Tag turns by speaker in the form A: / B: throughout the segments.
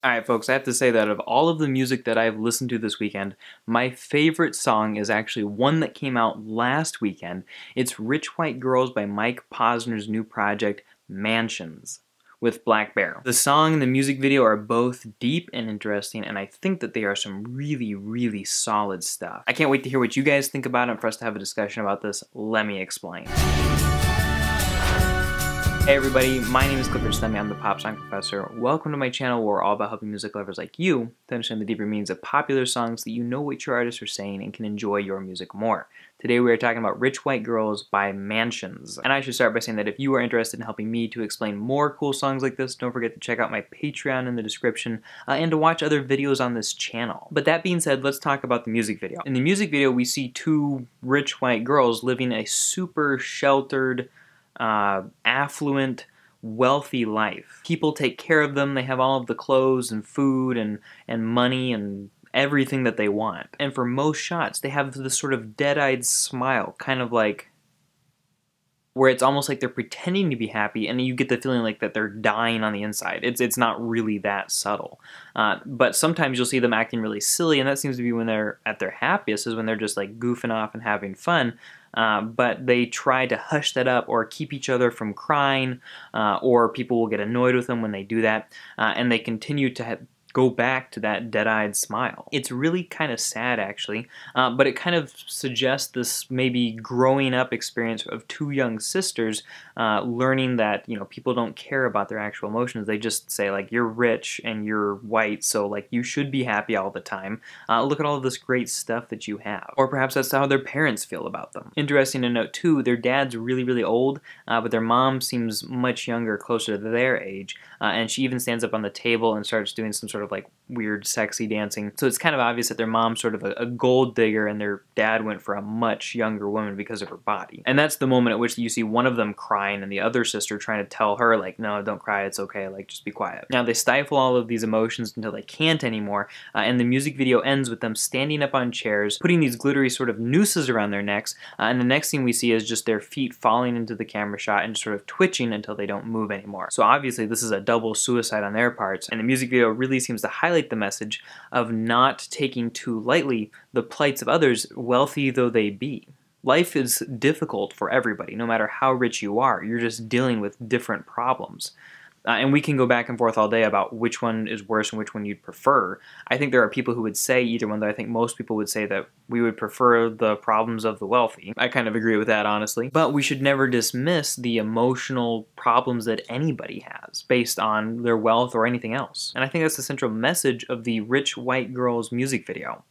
A: Alright folks, I have to say that of all of the music that I've listened to this weekend, my favorite song is actually one that came out last weekend. It's Rich White Girls by Mike Posner's new project, Mansionz, with Black Bear. The song and the music video are both deep and interesting, and I think that they are some really solid stuff. I can't wait to hear what you guys think about it and for us to have a discussion about this. Let me explain. Hey everybody, my name is Clifford Stemmie. I'm the Pop Song Professor. Welcome to my channel where we're all about helping music lovers like you to understand the deeper meanings of popular songs so that you know what your artists are saying and can enjoy your music more. Today we are talking about Rich White Girls by Mansionz. And I should start by saying that if you are interested in helping me to explain more cool songs like this, don't forget to check out my Patreon in the description and to watch other videos on this channel. But that being said, let's talk about the music video. In the music video we see two rich white girls living a super sheltered, affluent, wealthy life. People take care of them, they have all of the clothes and food and money and everything that they want. And for most shots, they have this sort of dead-eyed smile, kind of like where it's almost like they're pretending to be happy and you get the feeling like that they're dying on the inside. It's not really that subtle. But sometimes you'll see them acting really silly, and that seems to be when they're at their happiest, is when they're just like goofing off and having fun. But they try to hush that up or keep each other from crying, or people will get annoyed with them when they do that, and they continue to go back to that dead-eyed smile. It's really kind of sad actually, but it kind of suggests this maybe growing up experience of two young sisters learning that, you know, people don't care about their actual emotions. They just say like, you're rich and you're white, so like you should be happy all the time. Look at all of this great stuff that you have. Or perhaps that's how their parents feel about them. Interesting to note too, their dad's really old, but their mom seems much younger, closer to their age, and she even stands up on the table and starts doing some sort of like weird sexy dancing. So it's kind of obvious that their mom's sort of a gold digger and their dad went for a much younger woman because of her body. And that's the moment at which you see one of them crying and the other sister trying to tell her like, no, don't cry, it's okay, like just be quiet. Now they stifle all of these emotions until they can't anymore, and the music video ends with them standing up on chairs, putting these glittery sort of nooses around their necks, and the next thing we see is just their feet falling into the camera shot and sort of twitching until they don't move anymore. So obviously this is a double suicide on their parts, and the music video really seems to highlight the message of not taking too lightly the plights of others, wealthy though they be. Life is difficult for everybody, no matter how rich you are. You're just dealing with different problems. And we can go back and forth all day about which one is worse and which one you'd prefer. I think there are people who would say either one, though I think most people would say that we would prefer the problems of the wealthy. I kind of agree with that, honestly. But we should never dismiss the emotional problems that anybody has based on their wealth or anything else. And I think that's the central message of the Rich White Girls music video.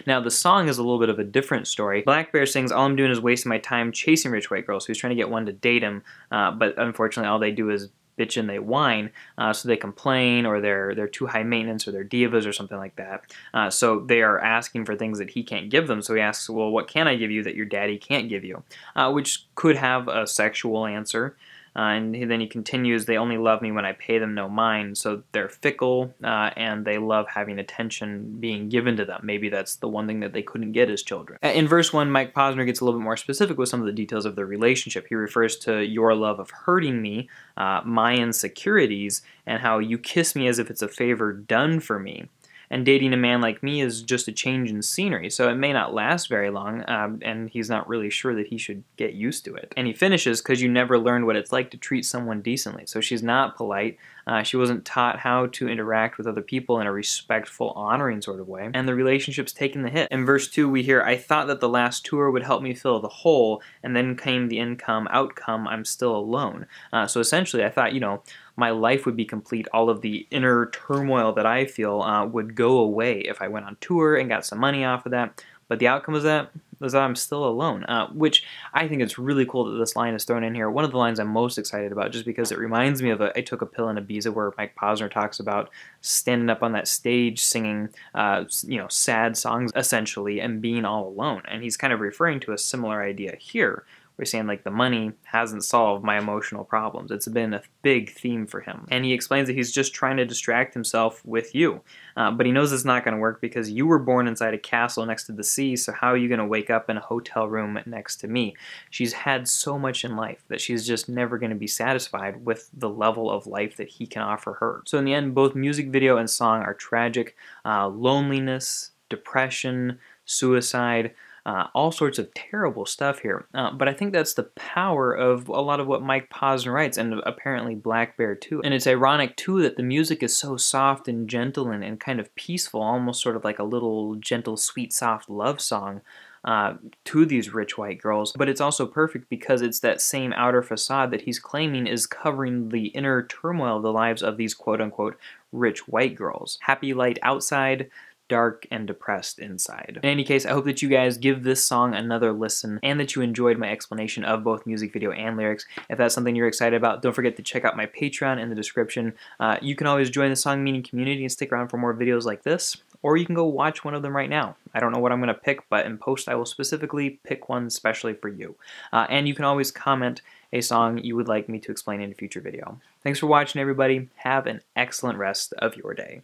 A: Now, the song is a little bit of a different story. Black Bear sings, all I'm doing is wasting my time chasing rich white girls. So he's trying to get one to date him, but unfortunately all they do is bitch and they whine, so they complain, or they're too high maintenance, or they're divas or something like that. So they are asking for things that he can't give them. So he asks, well, what can I give you that your daddy can't give you? Which could have a sexual answer. And then he continues, they only love me when I pay them no mind. So they're fickle, and they love having attention being given to them. Maybe that's the one thing that they couldn't get as children. In verse 1, Mike Posner gets a little bit more specific with some of the details of their relationship. He refers to your love of hurting me, my insecurities, and how you kiss me as if it's a favor done for me. And dating a man like me is just a change in scenery, so it may not last very long, and he's not really sure that he should get used to it. And he finishes, because you never learned what it's like to treat someone decently. So she's not polite, she wasn't taught how to interact with other people in a respectful, honoring sort of way, and the relationship's taken the hit. In verse 2 we hear, I thought that the last tour would help me fill the hole, and then came the outcome, I'm still alone. So essentially I thought, you know, my life would be complete, all of the inner turmoil that I feel would go away if I went on tour and got some money off of that. But the outcome was that I'm still alone, which I think it's really cool that this line is thrown in here. One of the lines I'm most excited about, just because it reminds me of I Took a Pill in Ibiza, where Mike Posner talks about standing up on that stage singing, you know, sad songs essentially, and being all alone. And he's kind of referring to a similar idea here, where he's saying like the money hasn't solved my emotional problems. It's been a big theme for him. And he explains that he's just trying to distract himself with you. But he knows it's not going to work because you were born inside a castle next to the sea, so how are you going to wake up in a hotel room next to me? She's had so much in life that she's just never going to be satisfied with the level of life that he can offer her. So in the end, both music video and song are tragic. Loneliness, depression, suicide, all sorts of terrible stuff here. But I think that's the power of a lot of what Mike Posner writes, and apparently Black Bear too. And it's ironic too that the music is so soft and gentle and kind of peaceful, almost sort of like a little gentle, sweet, soft love song to these rich white girls. But it's also perfect because it's that same outer facade that he's claiming is covering the inner turmoil of the lives of these quote-unquote rich white girls. Happy light outside, dark and depressed inside. In any case, I hope that you guys give this song another listen and that you enjoyed my explanation of both music video and lyrics. If that's something you're excited about, don't forget to check out my Patreon in the description. You can always join the Song Meaning community and stick around for more videos like this, or you can go watch one of them right now. I don't know what I'm going to pick, but in post I will specifically pick one specially for you. And you can always comment a song you would like me to explain in a future video. Thanks for watching, everybody. Have an excellent rest of your day.